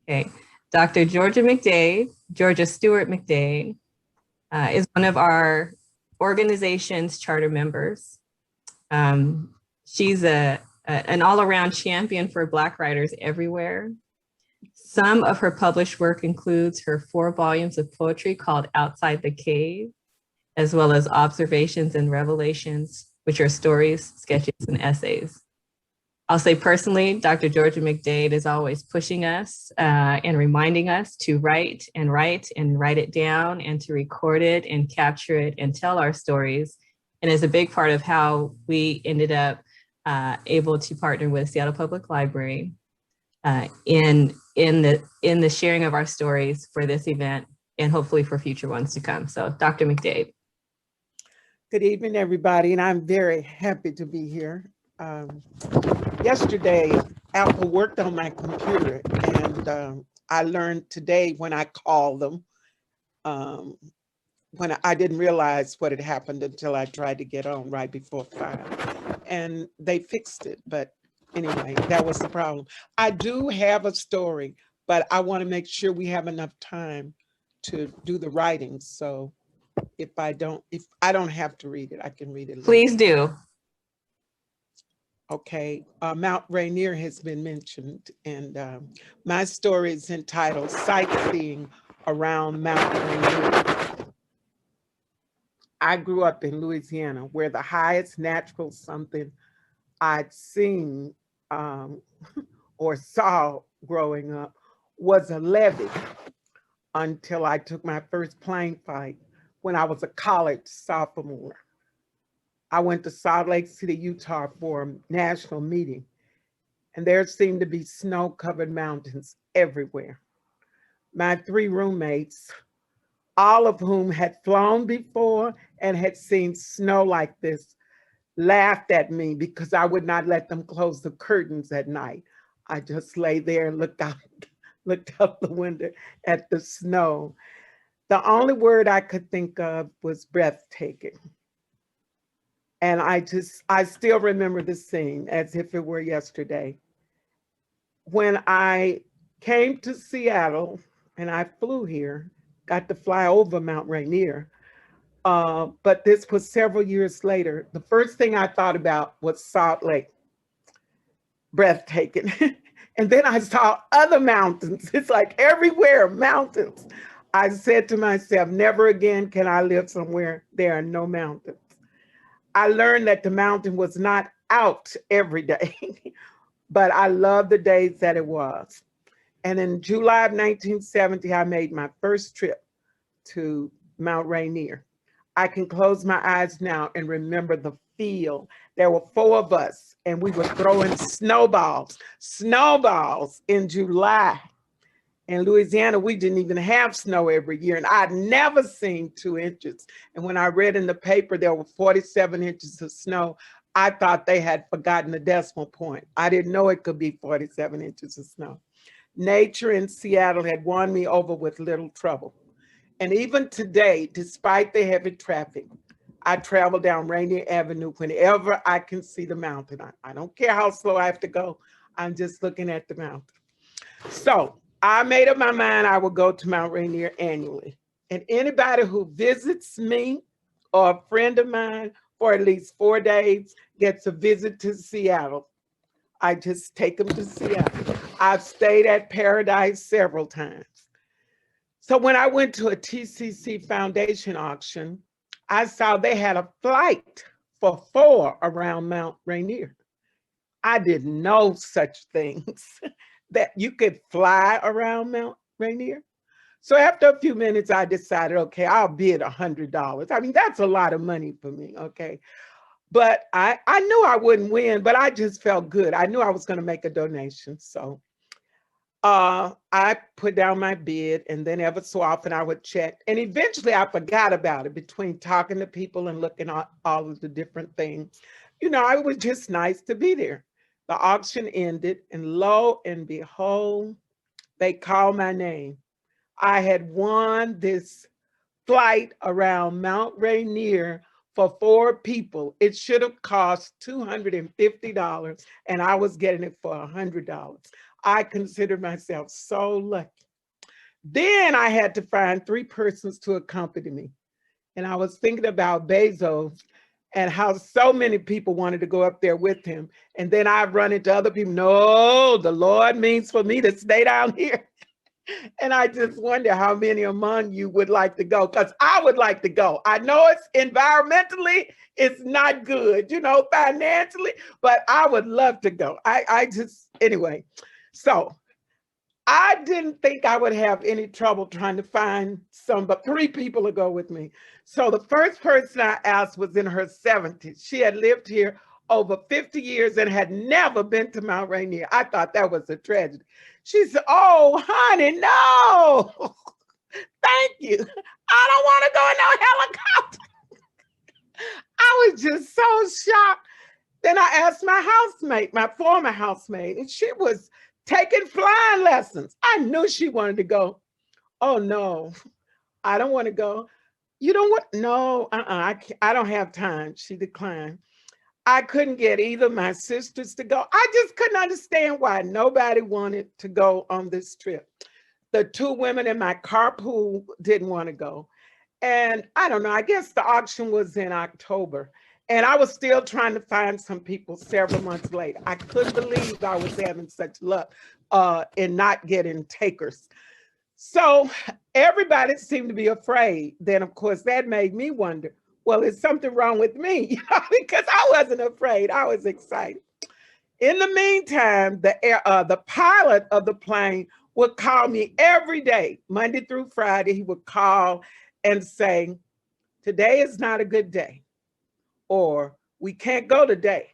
Okay. Dr. Georgia Stewart McDade, is one of our organization's charter members. She's an all-around champion for Black writers everywhere. Some of her published work includes her 4 volumes of poetry called Outside the Cave, as well as Observations and Revelations, which are stories, sketches, and essays. I'll say personally, Dr. Georgia McDade is always pushing us and reminding us to write and write and write it down and to record it and capture it and tell our stories. And is a big part of how we ended up able to partner with Seattle Public Library in the sharing of our stories for this event and hopefully for future ones to come. So Dr. McDade. Good evening, everybody, and I'm very happy to be here. Yesterday, Apple worked on my computer, and I learned today when I called them, when I didn't realize what had happened until I tried to get on right before 5, and they fixed it. But anyway, that was the problem. I do have a story, but I want to make sure we have enough time to do the writing. So if I don't have to read it, I can read it later. Please do. Okay, Mount Rainier has been mentioned, and my story is entitled Sightseeing Around Mount Rainier. I grew up in Louisiana, where the highest natural something I'd seen or saw growing up was a levee, until I took my first plane flight when I was a college sophomore. I went to Salt Lake City, Utah for a national meeting, and there seemed to be snow-covered mountains everywhere. My 3 roommates, all of whom had flown before and had seen snow like this, laughed at me because I would not let them close the curtains at night. I just lay there and looked out the window at the snow. The only word I could think of was breathtaking. And I still remember the scene as if it were yesterday. When I came to Seattle and I flew here, got to fly over Mount Rainier, but this was several years later. The first thing I thought about was Salt Lake, breathtaking. And then I saw other mountains. It's like everywhere, mountains. I said to myself, never again can I live somewhere there are no mountains. I learned that the mountain was not out every day, but I loved the days that it was. And in July of 1970, I made my first trip to Mount Rainier. I can close my eyes now and remember the feel. There were 4 of us, and we were throwing snowballs in July. In Louisiana, we didn't even have snow every year, and I'd never seen 2 inches. And when I read in the paper there were 47 inches of snow, I thought they had forgotten the decimal point. I didn't know it could be 47 inches of snow. Nature in Seattle had won me over with little trouble. And even today, despite the heavy traffic, I travel down Rainier Avenue whenever I can see the mountain. I don't care how slow I have to go. I'm just looking at the mountain. So I made up my mind I would go to Mount Rainier annually. And anybody who visits me or a friend of mine for at least 4 days gets a visit to Seattle. I just take them to Seattle. I've stayed at Paradise several times. So when I went to a TCC Foundation auction, I saw they had a flight for 4 around Mount Rainier. I didn't know such things, that you could fly around Mount Rainier. So after a few minutes, I decided, okay, I'll bid $100. I mean, that's a lot of money for me, okay? But I knew I wouldn't win, but I just felt good. I knew I was gonna make a donation. So I put down my bid, and then ever so often I would check. And eventually I forgot about it between talking to people and looking at all of the different things. You know, it was just nice to be there. The auction ended, and lo and behold, they called my name. I had won this flight around Mount Rainier for 4 people. It should have cost $250, and I was getting it for $100. I considered myself so lucky. Then I had to find 3 persons to accompany me. And I was thinking about Bezos and how so many people wanted to go up there with him. And then I run into other people, no, the Lord means for me to stay down here. And I just wonder how many among you would like to go, because I would like to go. I know it's environmentally, it's not good, you know, financially, but I would love to go. Anyway, so I didn't think I would have any trouble trying to find but 3 people to go with me. So the first person I asked was in her 70s. She had lived here over 50 years and had never been to Mount Rainier. I thought that was a tragedy. She said, oh, honey, no. Thank you. I don't want to go in no helicopter. I was just so shocked. Then I asked my housemate, my former housemate, and she was taking flying lessons. I knew she wanted to go. Oh, no, I don't want to go. You don't want, no, I don't have time. She declined. I couldn't get either of my sisters to go. I just couldn't understand why nobody wanted to go on this trip. The 2 women in my carpool didn't want to go. And I don't know, I guess the auction was in October. And I was still trying to find some people several months later. I couldn't believe I was having such luck in not getting takers. So everybody seemed to be afraid. Then, of course, that made me wonder, well, is something wrong with me? You know, because I wasn't afraid. I was excited. In the meantime, the pilot of the plane would call me every day, Monday through Friday. He would call and say, today is not a good day, or we can't go today,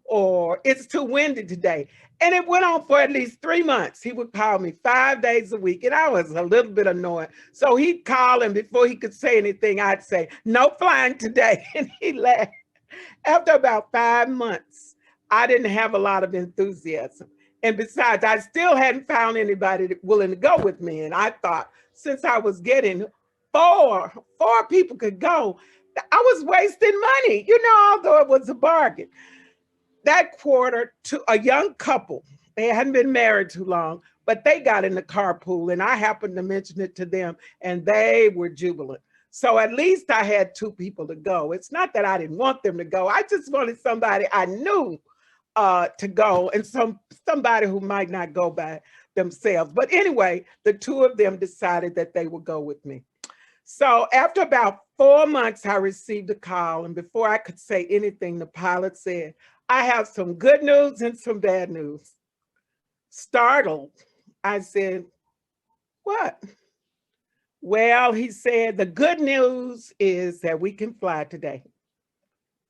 or it's too windy today. And it went on for at least 3 months. He would call me 5 days a week, and I was a little bit annoyed. So he'd call, and before he could say anything, I'd say, no flying today. And he laughed. After about 5 months, I didn't have a lot of enthusiasm. And besides, I still hadn't found anybody willing to go with me. And I thought, since I was getting four people could go, I was wasting money, you know, although it was a bargain. That quarter, to a young couple, they hadn't been married too long, but they got in the carpool, and I happened to mention it to them, and they were jubilant. So at least I had 2 people to go. It's not that I didn't want them to go. I just wanted somebody I knew to go, and somebody who might not go by themselves. But anyway, the 2 of them decided that they would go with me. So after about 4 months, I received a call, and before I could say anything, the pilot said, I have some good news and some bad news. Startled, I said, what? Well, he said, the good news is that we can fly today.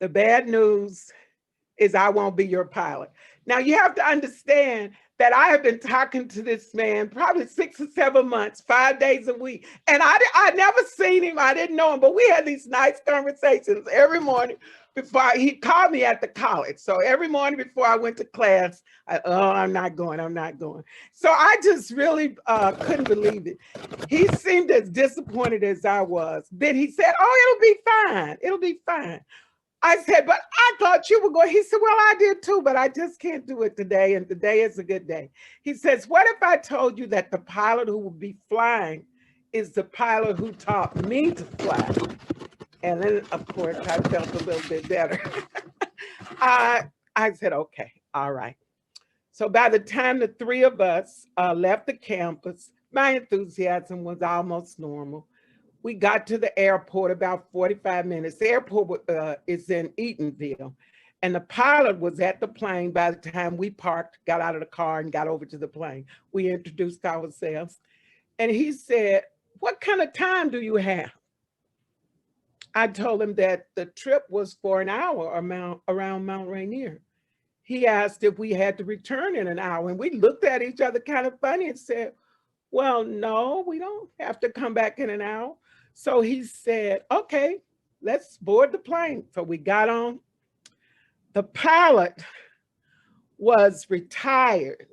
The bad news is I won't be your pilot. Now you have to understand that I have been talking to this man probably 6 or 7 months, 5 days a week. And I never seen him, I didn't know him, but we had these nice conversations every morning before he called me at the college. So every morning before I went to class, I'm not going. So I just really couldn't believe it. He seemed as disappointed as I was. Then he said, oh, it'll be fine. It'll be fine. I said, but I thought you were going. He said, well, I did too, but I just can't do it today. And today is a good day. He says, what if I told you that the pilot who will be flying is the pilot who taught me to fly? And then, of course, I felt a little bit better. I said, okay, all right. So by the time the 3 of us left the campus, my enthusiasm was almost normal. We got to the airport about 45 minutes. The airport is in Eatonville. And the pilot was at the plane by the time we parked, got out of the car and got over to the plane. We introduced ourselves. And he said, what kind of time do you have? I told him that the trip was for an hour around Mount Rainier. He asked if we had to return in an hour. And we looked at each other kind of funny and said, well, no, we don't have to come back in an hour. So he said, okay, let's board the plane. So we got on. The pilot was retired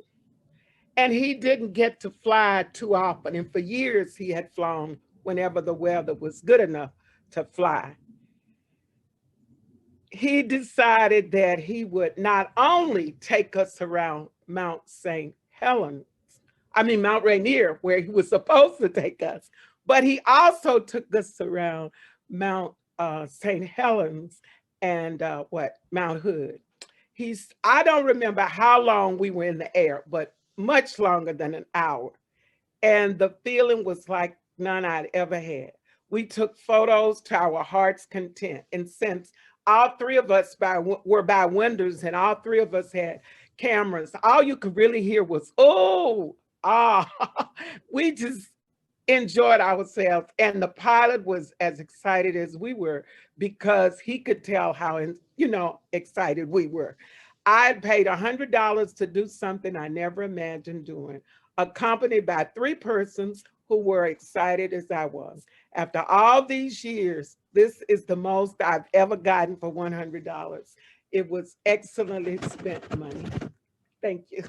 and he didn't get to fly too often. And for years he had flown whenever the weather was good enough to fly. He decided that he would not only take us around Mount St. Mount Rainier, where he was supposed to take us. But he also took us around Mount St. Helens and Mount Hood. I don't remember how long we were in the air, but much longer than an hour. And the feeling was like none I'd ever had. We took photos to our heart's content. And since all three of us were by windows and all three of us had cameras, all you could really hear was, oh, ah. We just enjoyed ourselves. And the pilot was as excited as we were because he could tell how, excited we were. I paid $100 to do something I never imagined doing, accompanied by 3 persons who were excited as I was. After all these years, this is the most I've ever gotten for $100. It was excellently spent money. Thank you.